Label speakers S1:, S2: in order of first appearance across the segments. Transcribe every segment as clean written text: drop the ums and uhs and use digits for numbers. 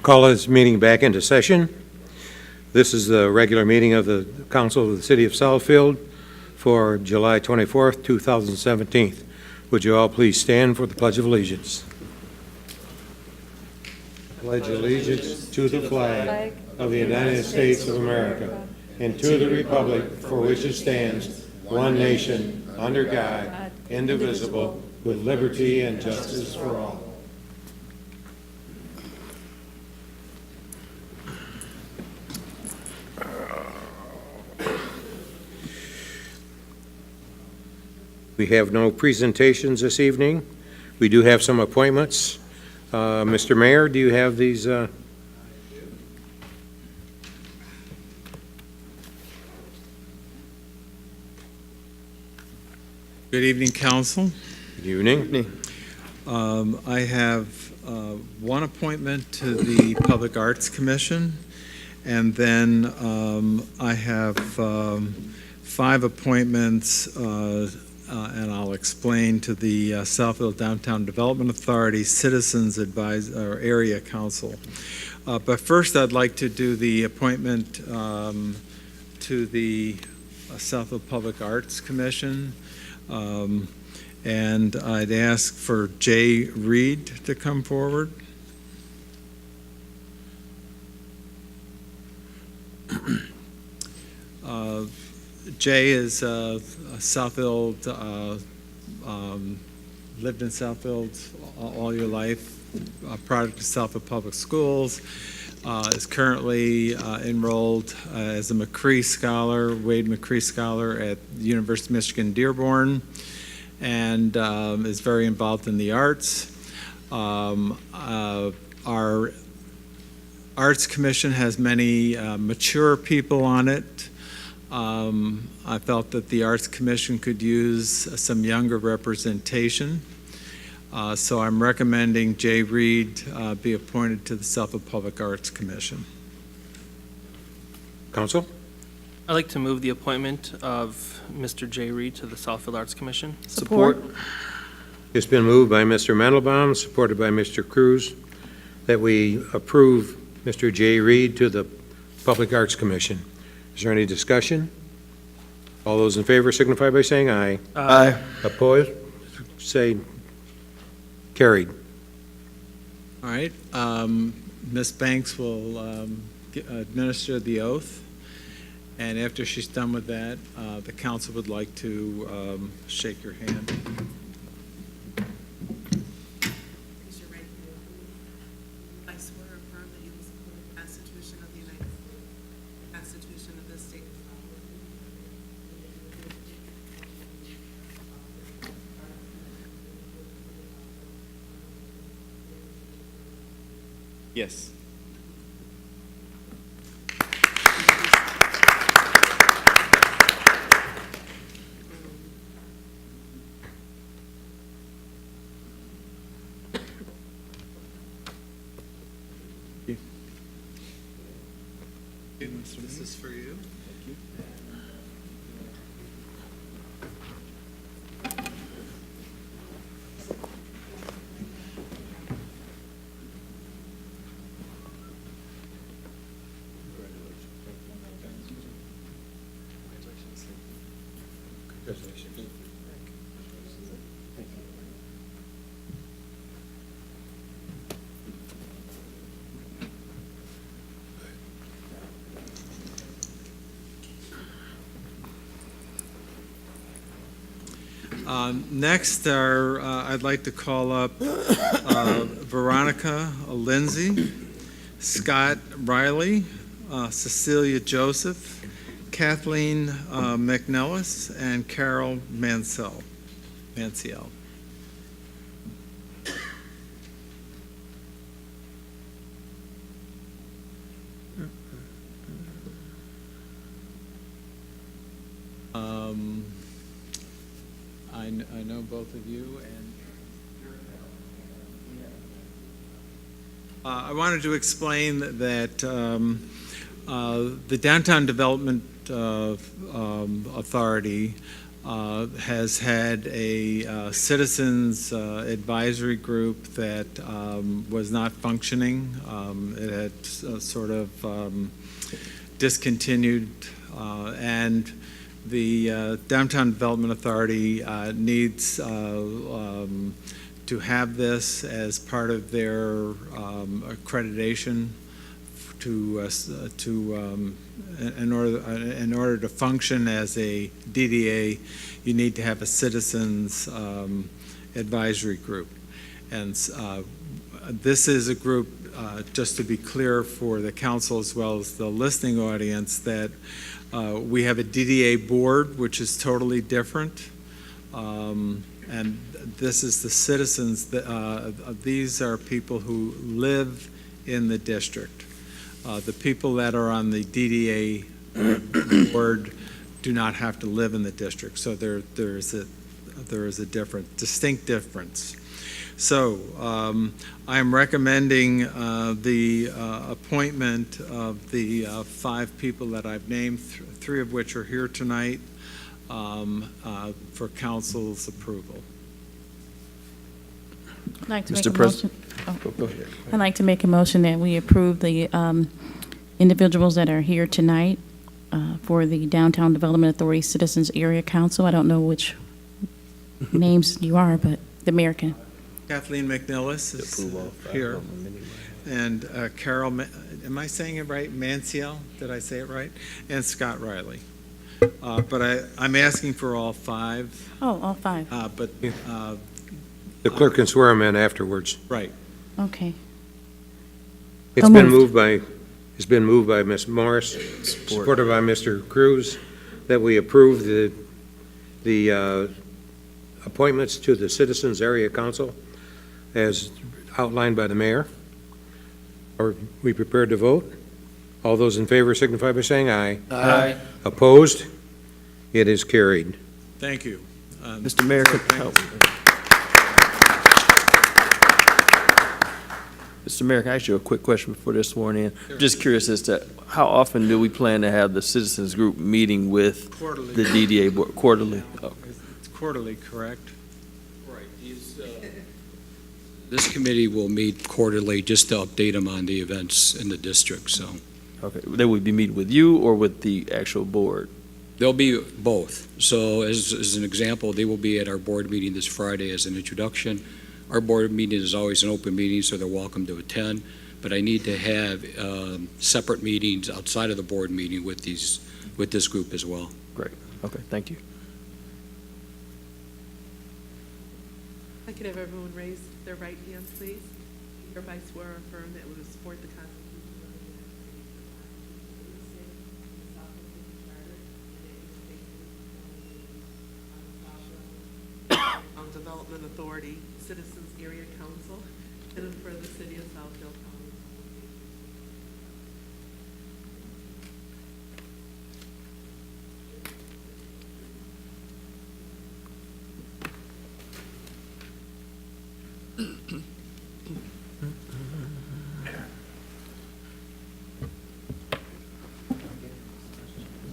S1: Call this meeting back into session. This is the regular meeting of the Council of the City of Southfield for July 24th, 2017. Would you all please stand for the Pledge of Allegiance? Pledge allegiance to the flag of the United States of America and to the republic for which it stands, one nation, under God, indivisible, with liberty and justice for all. We have no presentations this evening. We do have some appointments. Mr. Mayor, do you have these?
S2: Good evening, Council.
S1: Good evening.
S2: I have one appointment to the Public Arts Commission, and then I have 5 appointments, and I'll explain, to the Southfield Downtown Development Authority Citizens Advisory Area Council. But first, I'd like to do the appointment to the Southfield Public Arts Commission. And I'd ask for Jay Reed to come forward. Jay is Southfield, lived in Southfield all your life, a product of Southfield Public Schools, is currently enrolled as a McCree Scholar, Wade McCree Scholar at the University of Michigan Dearborn, and is very involved in the arts. Our Arts Commission has many mature people on it. I felt that the Arts Commission could use some younger representation. So I'm recommending Jay Reed be appointed to the Southfield Public Arts Commission.
S1: Council?
S3: I'd like to move the appointment of Mr. Jay Reed to the Southfield Arts Commission.
S4: Support.
S1: It's been moved by Mr. Mandelbaum, supported by Mr. Cruz, that we approve Mr. Jay Reed to the Public Arts Commission. Is there any discussion? All those in favor signify by saying aye.
S4: Aye.
S1: Opposed? Say carried.
S2: All right. Ms. Banks will administer the oath. And after she's done with that, the council would like to shake your hand.
S5: Raise your right hand. I swear or affirm that you will support the Constitution of the United States, the Constitution of the State of Southfield.
S2: Yes. This is for you. Thank you. Next, I'd like to call up Veronica Lindsay, Scott Riley, Cecilia Joseph, Kathleen McNellis, and Carol Manciel. I know both of you, and I wanted to explain that the Downtown Development Authority has had a citizens advisory group that was not functioning. It had sort of discontinued, and the Downtown Development Authority needs to have this as part of their accreditation in order to function as a DDA. You need to have a citizens advisory group, and this is a group, just to be clear for the council as well as the listening audience, that we have a DDA board, which is totally different, and this is the citizens. These are people who live in the district. The people that are on the DDA board do not have to live in the district, so there is a distinct difference. So I am recommending the appointment of the 5 people that I've named, 3 of which are here tonight, for council's approval.
S4: I'd like to make
S6: Mr.
S4: a
S6: President.
S4: motion.
S6: Go ahead.
S4: I'd like to make a motion that we approve the individuals that are here tonight for the Downtown Development Authority Citizens Area Council. I don't know which names you are, but the mayor can.
S2: Kathleen McNillis is here. And Carol, am I saying it right? Manciel, did I say it right? And Scott Riley. But I'm asking for all 5.
S4: Oh, all 5.
S2: But,
S1: The clerk can swear them in afterwards.
S2: right.
S4: Okay.
S1: It's
S4: So
S1: been
S4: moved.
S1: moved by Ms. Morris, supported by Mr. Cruz, that we approve the appointments to the Citizens Area Council as outlined by the mayor. Are we prepared to vote? All those in favor signify by saying aye.
S6: Aye.
S1: Opposed? It is carried.
S2: Thank you.
S6: Mr. Mayor, Mr. Mayor, can I ask you a quick question before they're sworn in? Just curious as to how often do we plan to have the citizens group meeting with
S2: Quarterly.
S6: the DDA board? Quarterly? Oh,
S2: It's quarterly, correct?
S7: Right. This committee will meet quarterly just to update them on the events in the district, so.
S6: okay. They would be meeting with you or with the actual board?
S7: They'll be both. So as an example, they will be at our board meeting this Friday as an introduction. Our board meeting is always an open meeting, so they're welcome to attend, but I need to have separate meetings outside of the board meeting with this group as well.
S6: Great. Okay, thank you.
S5: I could have everyone raise their right hand, please. Hereby swear or affirm that we will support the Constitution of the United States, the Southfield Charter, and the Southfield Development Authority, Citizens Area Council, and for the city of Southfield County.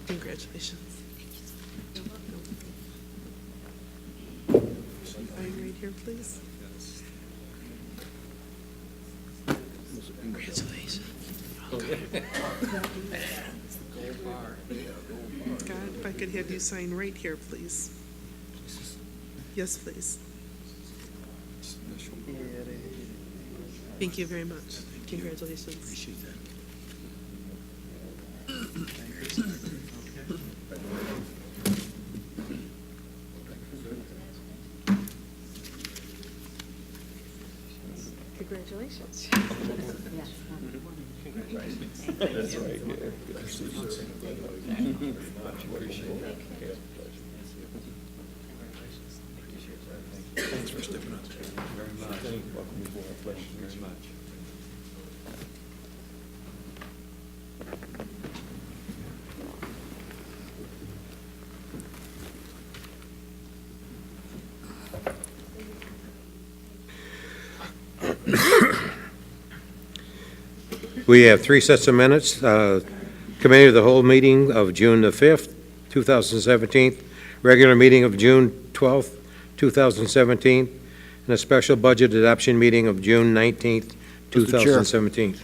S5: Congratulations. You're welcome. Sign right here, please. Congratulations. God, if I could have you sign right here, please. Yes, please. Thank you very much. Congratulations. Appreciate that. Congratulations.
S6: That's right.
S1: Thanks for stepping up. Very much. Thank you very much. We have 3 sets of minutes. Committee of the whole meeting of June the 5th, 2017, regular meeting of June 12th, 2017, and a special budget adoption meeting of June 19th,
S8: Mr. Chair.
S1: 2017.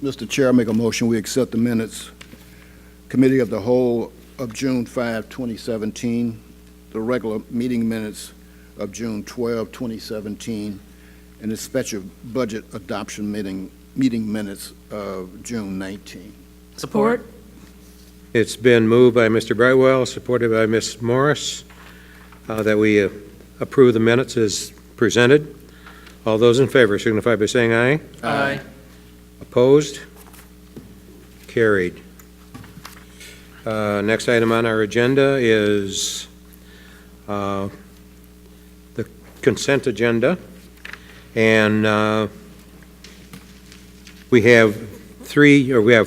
S8: Mr. Chair, I make a motion, we accept the minutes, Committee of the Whole of June 5, 2017, the regular meeting minutes of June 12, 2017, and the special budget adoption meeting minutes of June 19.
S3: Support.
S1: It's been moved by Mr. Brightwell, supported by Ms. Morris, that we approve the minutes as presented. All those in favor signify by saying aye.
S3: Aye.
S1: Opposed? Carried. Next item on our agenda is the consent agenda. And we have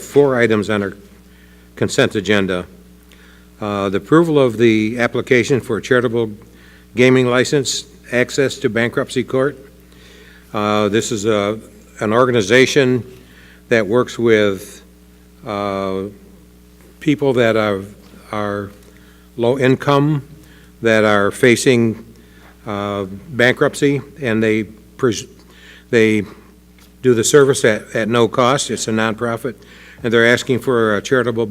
S1: four items on our consent agenda. The approval of the application for charitable gaming license, access to bankruptcy court. This is an organization that works with people that are low income, that are facing bankruptcy, and they do the service at no cost. It's a nonprofit, and they're asking for a charitable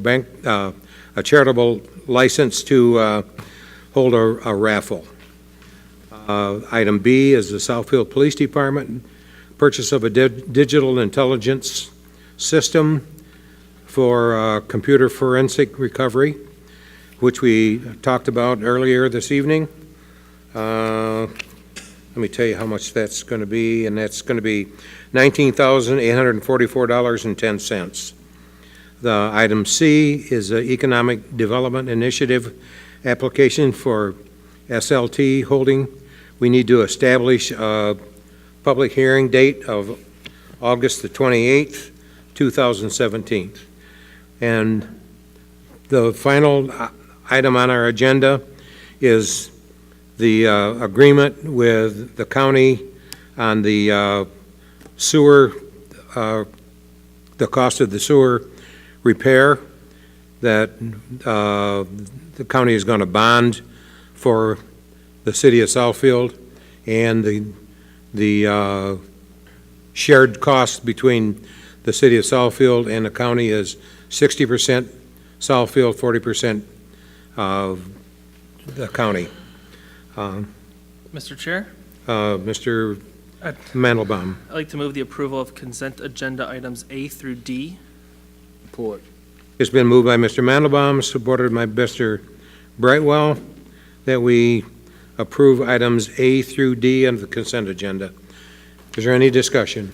S1: license to hold a raffle. Item B is the Southfield Police Department, purchase of a digital intelligence system for computer forensic recovery, which we talked about earlier this evening. Let me tell you how much that's going to be, and that's going to be $19,844.10. The item C is an Economic Development Initiative application for SLT Holding. We need to establish a public hearing date of August the 28th, 2017. And the final item on our agenda is the agreement with the county on the sewer, the cost of the sewer repair that the county is going to bond for the city of Southfield, and the shared cost between the city of Southfield and the county is 60% Southfield, 40% of the county.
S3: Mr. Chair,
S1: Mr.
S3: I'd
S1: Mandelbaum.
S3: I'd like to move the approval of consent agenda items A through D.
S8: Support.
S1: It's been moved by Mr. Mandelbaum, supported by Mr. Brightwell, that we approve items A through D of the consent agenda. Is there any discussion?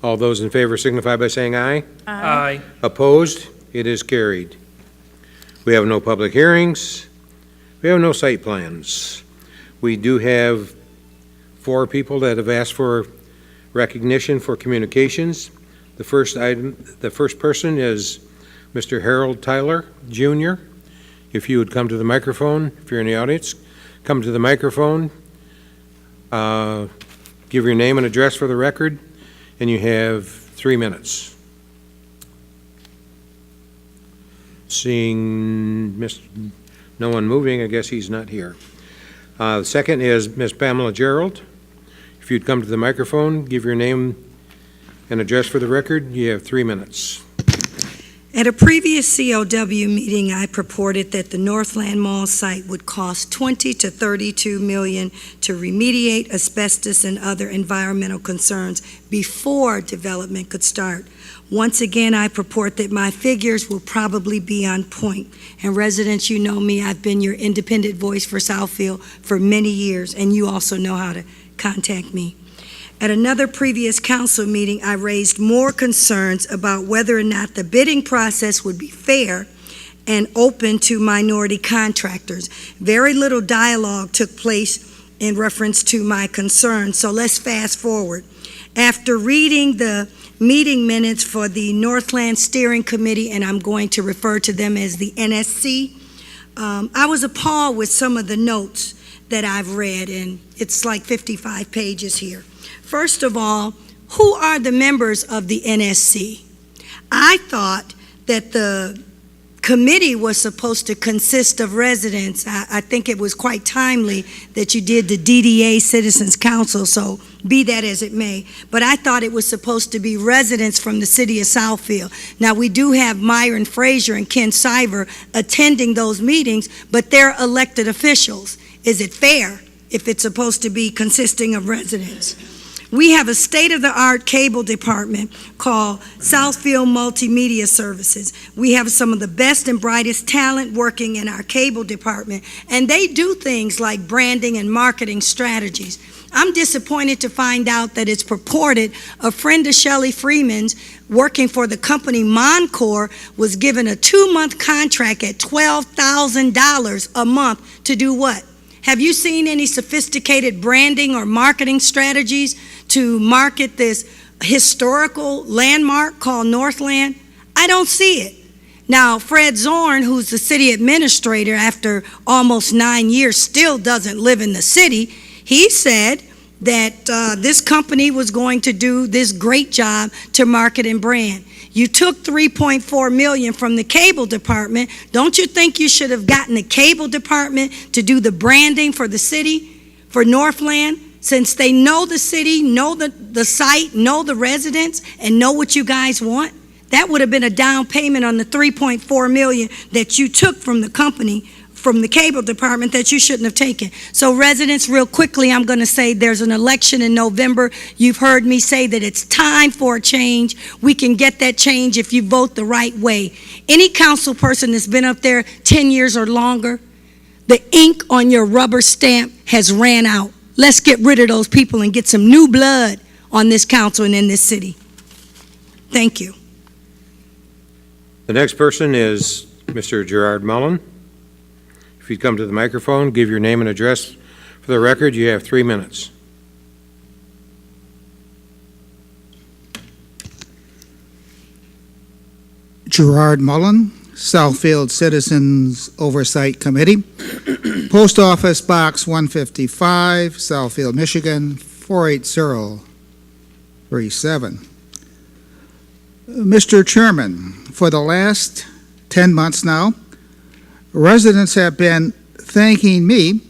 S1: All those in favor signify by saying aye.
S3: Aye.
S1: Opposed? It is carried. We have no public hearings. We have no site plans. We do have 4 people that have asked for recognition for communications. The first person is Mr. Harold Tyler, Jr. If you would come to the microphone, if you're in the audience, come to the microphone, give your name and address for the record, and you have 3 minutes. Seeing no one moving, I guess he's not here. The second is Ms. Pamela Gerald. If you'd come to the microphone, give your name and address for the record, you have 3 minutes.
S9: At a previous COW meeting, I purported that the Northland Mall site would cost $20 to $32 million to remediate asbestos and other environmental concerns before development could start. Once again, I purport that my figures will probably be on point. And residents, you know me, I've been your independent voice for Southfield for many years, and you also know how to contact me. At another previous council meeting, I raised more concerns about whether or not the bidding process would be fair and open to minority contractors. Very little dialogue took place in reference to my concerns, so let's fast forward. After reading the meeting minutes for the Northland Steering Committee, and I'm going to refer to them as the NSC, I was appalled with some of the notes that I've read, and it's like 55 pages here. First of all, who are the members of the NSC? I thought that the committee was supposed to consist of residents. I think it was quite timely that you did the DDA Citizens Council, so be that as it may. But I thought it was supposed to be residents from the city of Southfield. Now, we do have Myron Frazier and Ken Siver attending those meetings, but they're elected officials. Is it fair if it's supposed to be consisting of residents? We have a state-of-the-art cable department called Southfield Multimedia Services. We have some of the best and brightest talent working in our cable department, and they do things like branding and marketing strategies. I'm disappointed to find out that it's purported a friend of Shelley Freeman's working for the company Moncor was given a 2-month contract at $12,000 a month to do what? Have you seen any sophisticated branding or marketing strategies to market this historical landmark called Northland? I don't see it. Now, Fred Zorn, who's the city administrator after almost 9 years, still doesn't live in the city. He said that this company was going to do this great job to market and brand. You took $3.4 million from the cable department. Don't you think you should have gotten the cable department to do the branding for the city, for Northland, since they know the city, know the site, know the residents, and know what you guys want? That would have been a down payment on the $3.4 million that you took from the company, from the cable department, that you shouldn't have taken. So residents, real quickly, I'm going to say there's an election in November. You've heard me say that it's time for a change. We can get that change if you vote the right way. Any council person that's been up there 10 years or longer, the ink on your rubber stamp has ran out. Let's get rid of those people and get some new blood on this council and in this city. Thank you.
S1: The next person is Mr. Gerard Mullen. If you'd come to the microphone, give your name and address for the record. You have 3 minutes.
S10: Gerard Mullen, Southfield Citizens Oversight Committee, Post Office Box 155, Southfield, Michigan 48037. Mr. Chairman, for the last 10 months now, residents have been thanking me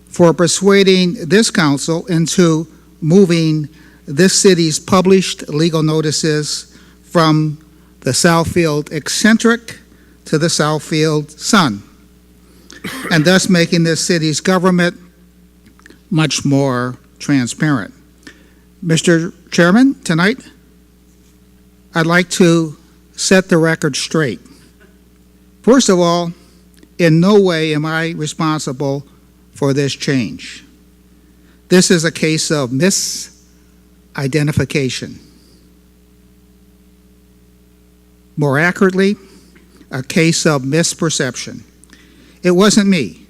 S10: for persuading this council into moving this city's published legal notices from the Southfield Eccentric to the Southfield Sun, and thus making this city's government much more transparent. Mr. Chairman, tonight, I'd like to set the record straight. First of all, in no way am I responsible for this change. This is a case of misidentification. More accurately, a case of misperception. It wasn't me.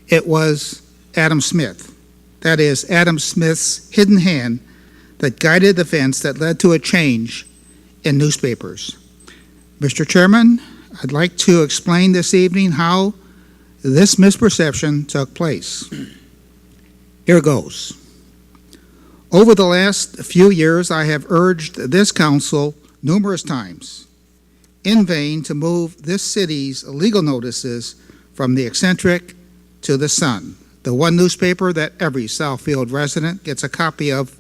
S10: It was Adam Smith. That is, Adam Smith's hidden hand that guided the fence that led to a change in newspapers. Mr. Chairman, I'd like to explain this evening how this misperception took place. Here goes. Over the last few years, I have urged this council numerous times, in vain, to move this city's legal notices from the Eccentric to the Sun, the one newspaper that every Southfield resident gets a copy of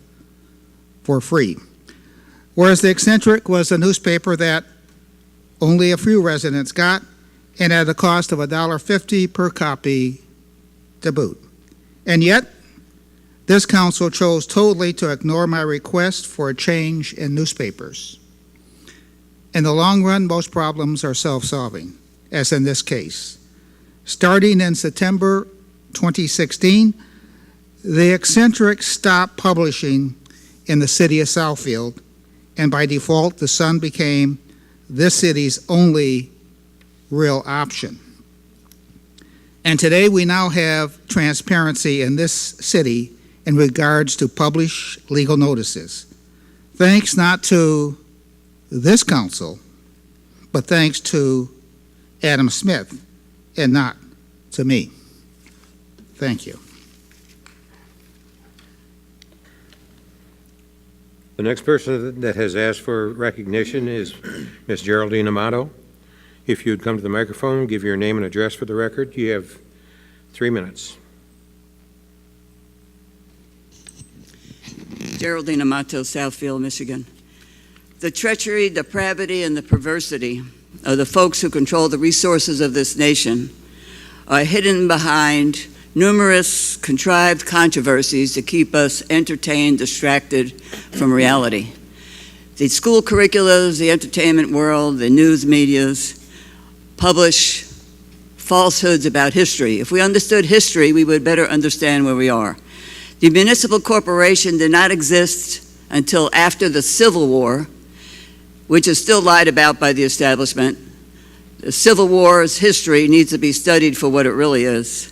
S10: for free. Whereas the Eccentric was a newspaper that only a few residents got, and at a cost of $1.50 per copy to boot. And yet, this council chose totally to ignore my request for a change in newspapers. In the long run, most problems are self-solving, as in this case. Starting in September 2016, the Eccentric stopped publishing in the city of Southfield, and by default, the Sun became this city's only real option. And today we now have transparency in this city in regards to published legal notices. Thanks not to this council, but thanks to Adam Smith and not to me. Thank you.
S1: The next person that has asked for recognition is Ms. Geraldine Amato. If you'd come to the microphone, give your name and address for the record. You have 3 minutes.
S11: Geraldine Amato, Southfield, Michigan. The treachery, depravity, and the perversity of the folks who control the resources of this nation are hidden behind numerous contrived controversies to keep us entertained, distracted from reality. The school curriculums, the entertainment world, the news medias publish falsehoods about history. If we understood history, we would better understand where we are. The municipal corporation did not exist until after the Civil War, which is still lied about by the establishment. The Civil War's history needs to be studied for what it really is.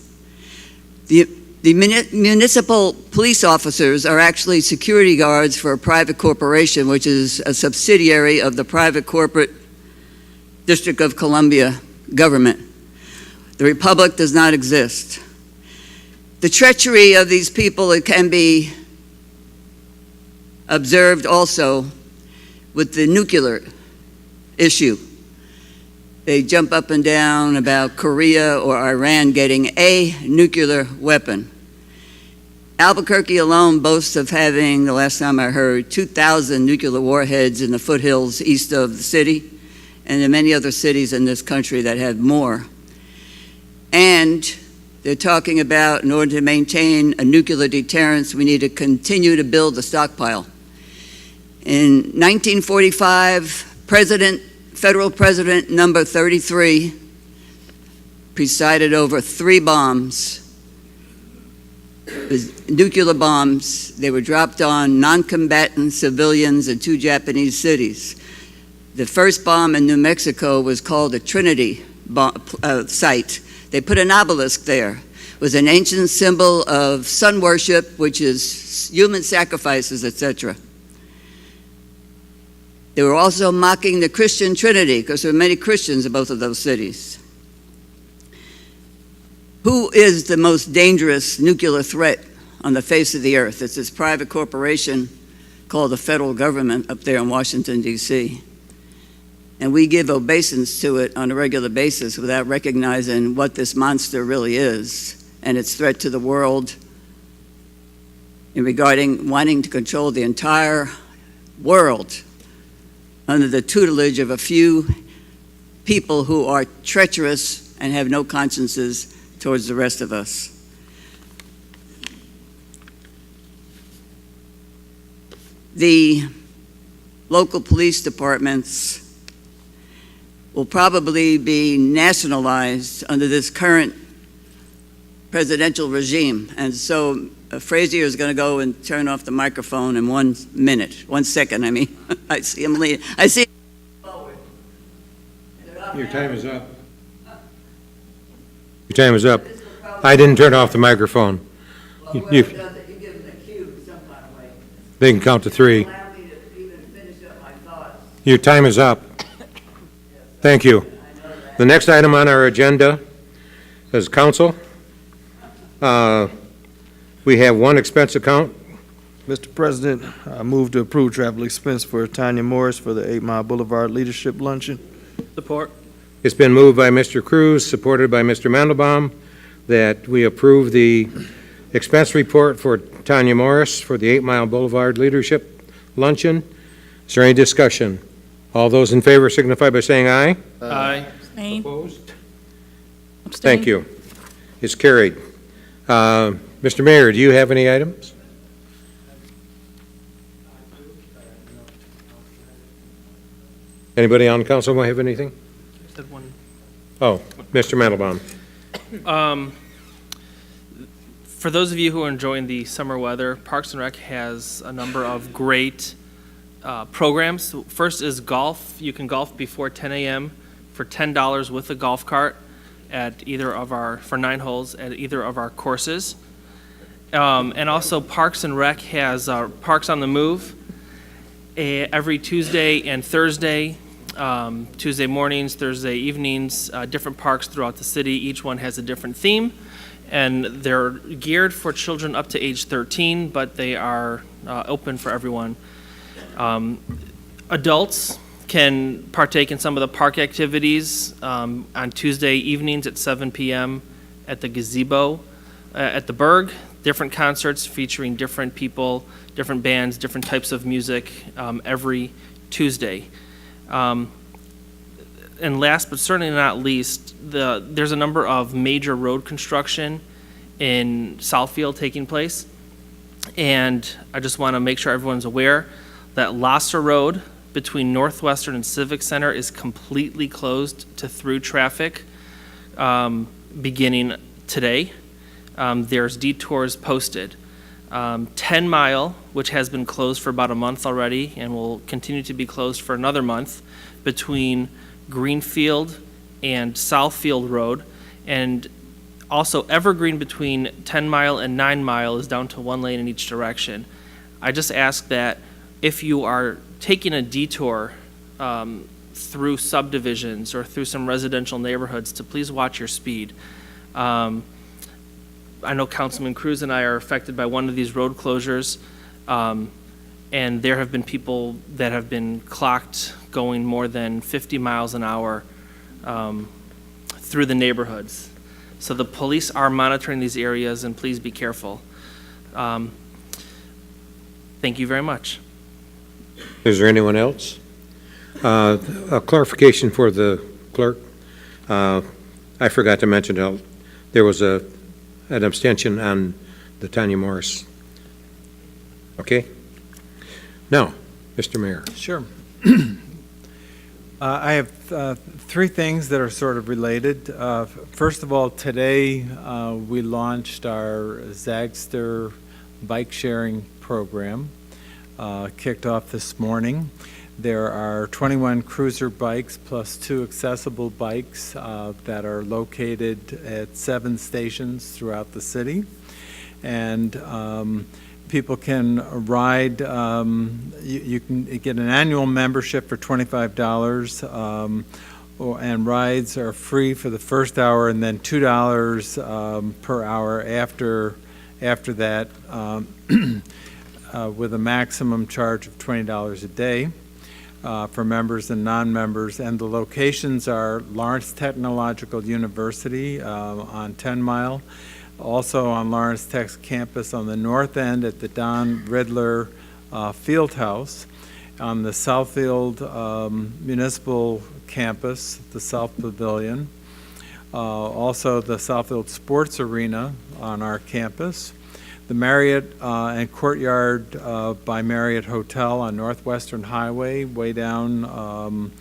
S11: The municipal police officers are actually security guards for a private corporation, which is a subsidiary of the private corporate District of Columbia government. The Republic does not exist. The treachery of these people, it can be observed also with the nuclear issue. They jump up and down about Korea or Iran getting a nuclear weapon. Albuquerque alone boasts of having, the last time I heard, 2,000 nuclear warheads in the foothills east of the city, and there are many other cities in this country that have more. And they're talking about, in order to maintain a nuclear deterrence, we need to continue to build a stockpile. In 1945, Federal President number 33 presided over 3 bombs, nuclear bombs. They were dropped on non-combatant civilians in 2 Japanese cities. The first bomb in New Mexico was called the Trinity site. They put an obelisk there. It was an ancient symbol of sun worship, which is human sacrifices, etc. They were also mocking the Christian Trinity, because there were many Christians in both of those cities. Who is the most dangerous nuclear threat on the face of the earth? It's this private corporation called the federal government up there in Washington, D.C. And we give obeisance to it on a regular basis without recognizing what this monster really is and its threat to the world in regarding wanting to control the entire world under the tutelage of a few people who are treacherous and have no consciences towards the rest of us. The local police departments will probably be nationalized under this current presidential regime. And so Frazier is going to go and turn off the microphone in 1 minute, 1 second, I mean. I see him leading. I see him forward.
S1: Your time is up. Your time is up. I didn't turn off the microphone.
S11: Well, whoever does it, you give them a cue some kind of way.
S1: They can count to 3.
S11: Allow me to even finish up my thoughts.
S1: Your time is up. Thank you. The next item on our agenda is council. We have 1 expense account.
S6: Mr. President, I move to approve travel expense for Tanya Morris for the 8 Mile Boulevard Leadership Luncheon.
S3: Support.
S1: It's been moved by Mr. Cruz, supported by Mr. Mandelbaum, that we approve the expense report for Tanya Morris for the 8 Mile Boulevard Leadership Luncheon. Is there any discussion? All those in favor signify by saying aye.
S3: Aye.
S4: Abstain.
S1: Opposed?
S4: Abstain.
S1: Thank you. It's carried. Mr. Mayor, do you have any items? Anybody on council want to have anything?
S3: Said one.
S1: Oh, Mr. Mandelbaum.
S3: For those of you who are enjoying the summer weather, Parks and Rec has a number of great programs. First is golf. You can golf before 10 a.m. for $10 with a golf cart at either of our, for 9 holes at either of our courses. And also Parks and Rec has Parks on the Move every Tuesday and Thursday, Tuesday mornings, Thursday evenings, different parks throughout the city. Each one has a different theme, and they're geared for children up to age 13, but they are open for everyone. Adults can partake in some of the park activities on Tuesday evenings at 7 p.m. at the gazebo at the Berg. Different concerts featuring different people, different bands, different types of music every Tuesday. And last but certainly not least, there's a number of major road construction in Southfield taking place. And I just want to make sure everyone's aware that Lasser Road between Northwestern and Civic Center is completely closed to through traffic beginning today. There's detours posted. 10 Mile, which has been closed for about a month already and will continue to be closed for another month, between Greenfield and Southfield Road, and also Evergreen between 10 Mile and 9 Mile is down to 1 lane in each direction. I just ask that if you are taking a detour through subdivisions or through some residential neighborhoods, to please watch your speed. I know Councilman Cruz and I are affected by one of these road closures, and there have been people that have been clocked going more than 50 miles an hour through the neighborhoods. So the police are monitoring these areas, and please be careful. Thank you very much.
S1: Is there anyone else? A clarification for the clerk. I forgot to mention, there was an abstention on the Tanya Morris. Okay? Now, Mr. Mayor.
S2: Sure. I have three things that are sort of related. First of all, today we launched our Zagster bike sharing program, kicked off this morning. There are 21 cruiser bikes plus 2 accessible bikes that are located at 7 stations throughout the city. And people can ride, you can get an annual membership for $25, and rides are free for the first hour, and then $2 per hour after that, with a maximum charge of $20 a day for members and non-members. And the locations are Lawrence Technological University on 10 Mile, also on Lawrence Tech's campus on the north end at the Don Riddler Fieldhouse, on the Southfield Municipal Campus, the South Pavilion, also the Southfield Sports Arena on our campus, the Marriott and Courtyard by Marriott Hotel on Northwestern Highway, way down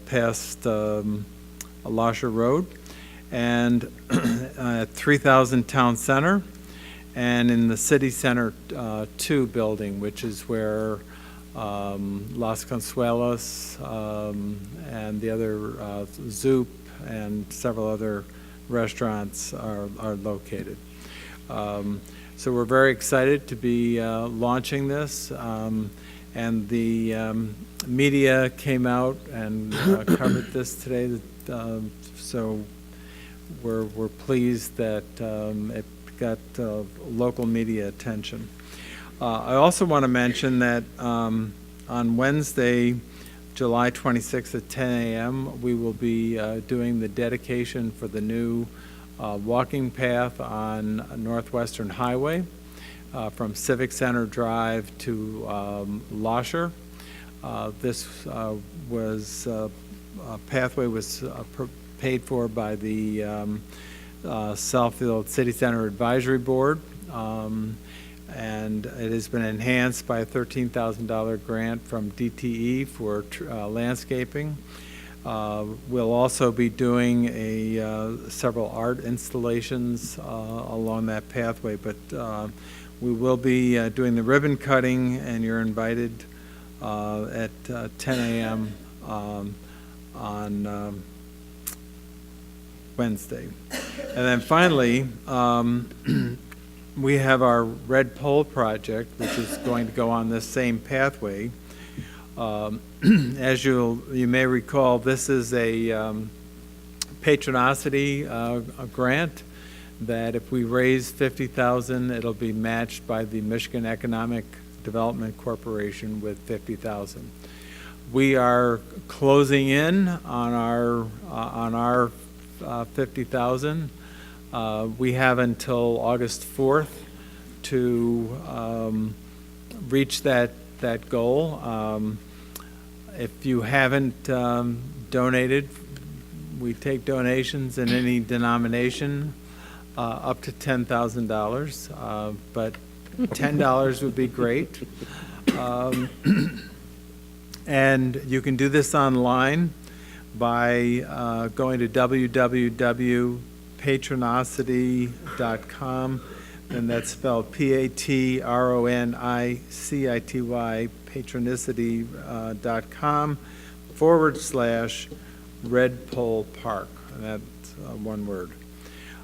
S2: past Lasher Road, and at 3000 Town Center, and in the City Center 2 building, which is where Las Consuelos and the other Zoop and several other restaurants are located. So we're very excited to be launching this, and the media came out and covered this today, so we're pleased that it got local media attention. I also want to mention that on Wednesday, July 26th at 10 a.m., we will be doing the dedication for the new walking path on Northwestern Highway from Civic Center Drive to Lasher. This pathway was paid for by the Southfield City Center Advisory Board, and it has been enhanced by a $13,000 grant from DTE for landscaping. We'll also be doing several art installations along that pathway, but we will be doing the ribbon cutting, and you're invited at 10 a.m. On Wednesday. And then finally, we have our Red Pole project, which is going to go on this same pathway. As you may recall, this is a patronicity grant that if we raise $50,000, it'll be matched by the Michigan Economic Development Corporation with $50,000. We are closing in on our 50,000. We have until August 4th to reach that goal. If you haven't donated, we take donations in any denomination up to $10,000, but $10 would be great. And you can do this online by going to www.patronicity.com, and that's spelled Patronicity, patronicity.com/Red Pole Park. And that's one word.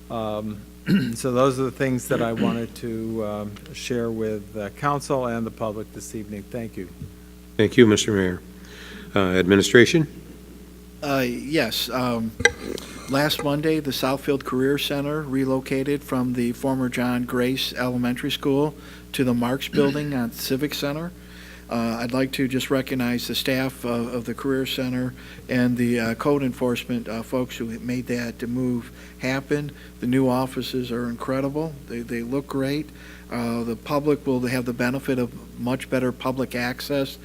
S2: So those are the things that I wanted to share with council and the public this evening. Thank you.
S1: Thank you, Mr. Mayor. Administration?
S12: Yes. Last Monday, the Southfield Career Center relocated from the former John Grace Elementary School to the Marks Building on Civic Center. I'd like to just recognize the staff of the Career Center and the code enforcement folks who made that move happen. The new offices are incredible. They look great. The public will have the benefit of much better public access,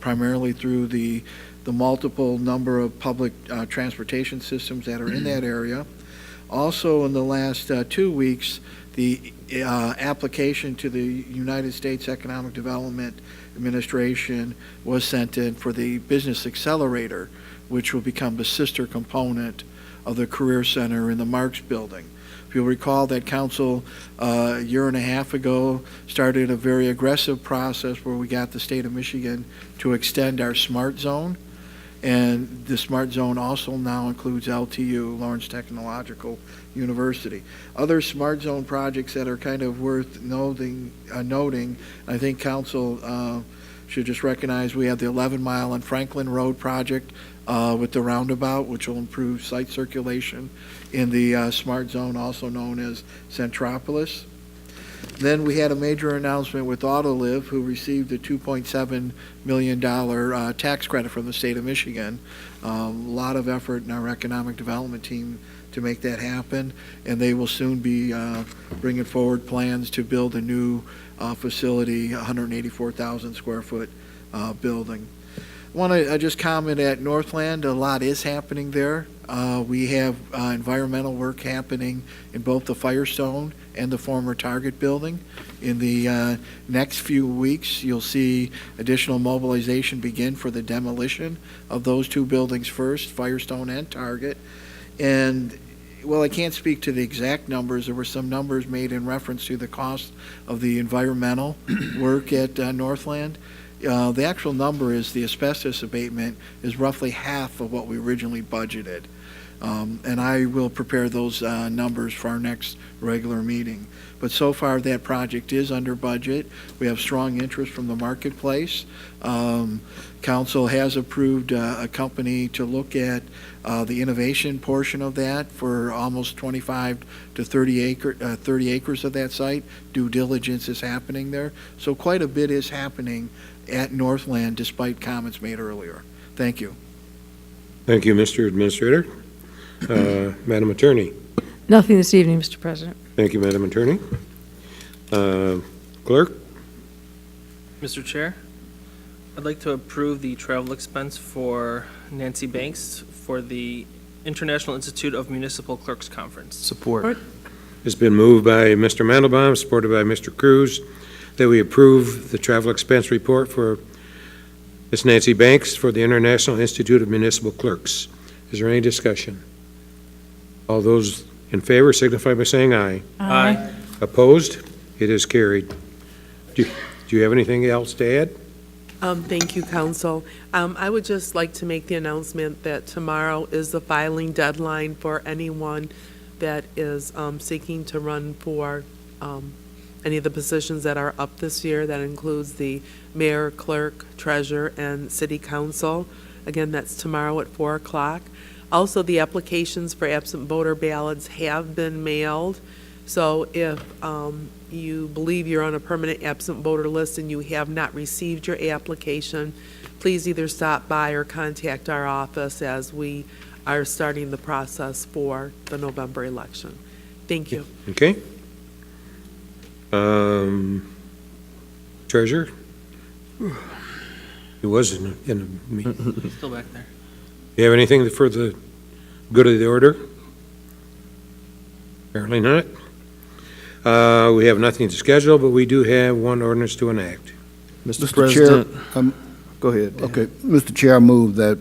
S12: primarily through the multiple number of public transportation systems that are in that area. Also, in the last 2 weeks, the application to the United States Economic Development Administration was sent in for the Business Accelerator, which will become the sister component of the Career Center in the Marks Building. If you'll recall, that council a year and a half ago started a very aggressive process where we got the state of Michigan to extend our smart zone. And the smart zone also now includes LTU, Lawrence Technological University. Other smart zone projects that are kind of worth noting, I think council should just recognize we have the 11-mile on Franklin Road project with the roundabout, which will improve site circulation in the smart zone, also known as Centropolis. Then we had a major announcement with Autoliv, who received a $2.7 million tax credit from the state of Michigan. A lot of effort in our economic development team to make that happen, and they will soon be bringing forward plans to build a new facility, 184,000 square foot building. I want to just comment at Northland. A lot is happening there. We have environmental work happening in both the Firestone and the former Target building. In the next few weeks, you'll see additional mobilization begin for the demolition of those two buildings first, Firestone and Target. And well, I can't speak to the exact numbers. There were some numbers made in reference to the cost of the environmental work at Northland. The actual number is the asbestos abatement is roughly half of what we originally budgeted. And I will prepare those numbers for our next regular meeting. But so far, that project is under budget. We have strong interest from the marketplace. Council has approved a company to look at the innovation portion of that for almost 25 to 30 acres of that site. Due diligence is happening there. So quite a bit is happening at Northland, despite comments made earlier. Thank you.
S1: Thank you, Mr. Administrator. Madam Attorney.
S13: Nothing this evening, Mr. President.
S1: Thank you, Madam Attorney. Clerk?
S3: Mr. Chair, I'd like to approve the travel expense for Nancy Banks for the International Institute of Municipal Clerks Conference.
S6: Support.
S1: It's been moved by Mr. Mandelbaum, supported by Mr. Cruz, that we approve the travel expense report for Ms. Nancy Banks for the International Institute of Municipal Clerks. Is there any discussion? All those in favor signify by saying aye.
S3: Aye.
S1: Opposed? It is carried. Do you have anything else to add?
S14: Thank you, Council. I would just like to make the announcement that tomorrow is the filing deadline for anyone that is seeking to run for any of the positions that are up this year. That includes the mayor, clerk, treasurer, and city council. Again, that's tomorrow at 4 o'clock. Also, the applications for absent voter ballots have been mailed. So if you believe you're on a permanent absent voter list and you have not received your application, please either stop by or contact our office as we are starting the process for the November election. Thank you.
S1: Okay. Treasurer? He was in the meeting.
S3: Still back there.
S1: You have anything for the good of the order? Apparently not. We have nothing to schedule, but we do have one ordinance to enact.
S6: Mr.
S8: Chair,
S6: President, go ahead.
S8: okay, Mr. Chair, I move that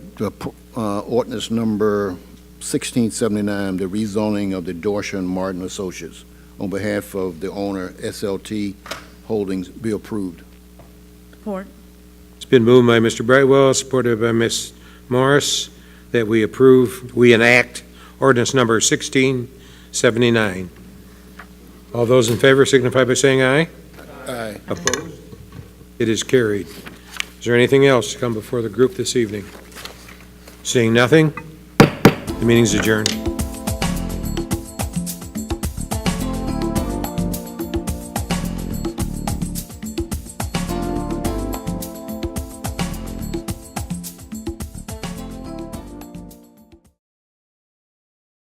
S8: ordinance number 1679, the rezoning of the Dorsey and Martin Associates, on behalf of the owner, SLT Holdings, be approved.
S4: Support.
S1: It's been moved by Mr. Brightwell, supported by Ms. Morris, that we enact ordinance number 1679. All those in favor signify by saying aye.
S8: Aye.
S1: Opposed? It is carried. Is there anything else to come before the group this evening? Seeing nothing, the meeting's adjourned.